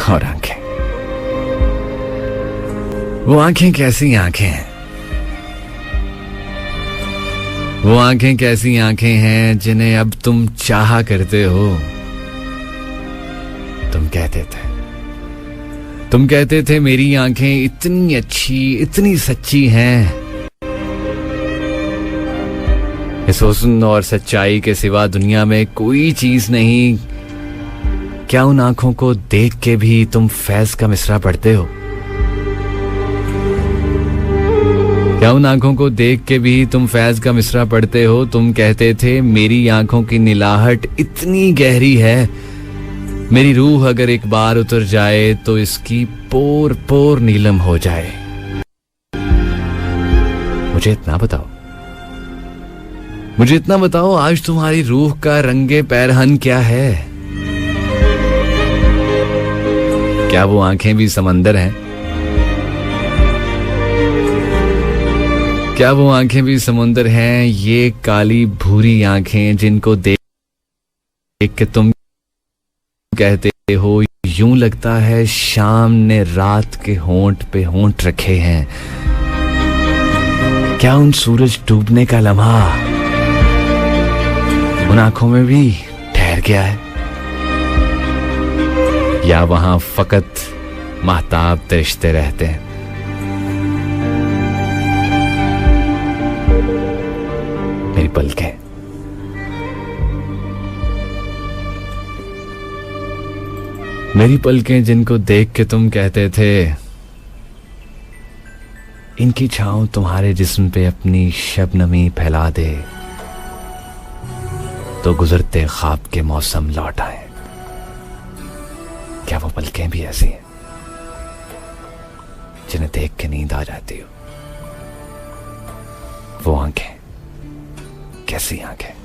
और आंखें, वो आंखें कैसी आंखें हैं, वो आंखें कैसी आंखें हैं जिन्हें अब तुम चाहा करते हो। तुम कहते थे मेरी आंखें इतनी अच्छी, इतनी सच्ची हैं, इस हुस्न और सच्चाई के सिवा दुनिया में कोई चीज नहीं। क्या उन आंखों को देख के भी तुम फैज का मिसरा पढ़ते हो? क्या उन आंखों को देख के भी तुम फैज का मिसरा पढ़ते हो? तुम कहते थे मेरी आंखों की निलाहट इतनी गहरी है, मेरी रूह अगर एक बार उतर जाए तो इसकी पोर पोर नीलम हो जाए। मुझे इतना बताओ, आज तुम्हारी रूह का रंगे पैरहन क्या है? क्या वो आंखें भी समंदर हैं? क्या वो आंखें भी समुंदर हैं? ये काली भूरी आंखें जिनको देख के तुम कहते हो यूं लगता है शाम ने रात के होंठ पे होंठ रखे हैं। क्या उन सूरज डूबने का लम्हा उन आंखों में भी ठहर गया है, या वहां फकत महताब तरिश्ते रहते हैं? मेरी पलकें जिनको देख के तुम कहते थे इनकी छांव तुम्हारे जिस्म पे अपनी शबनमी फैला दे तो गुजरते ख्वाब के मौसम लौट आए। क्या वो पलकें भी ऐसी हैं जिन्हें देख के नींद आ जाती हो? वो आंखें कैसी आंखें?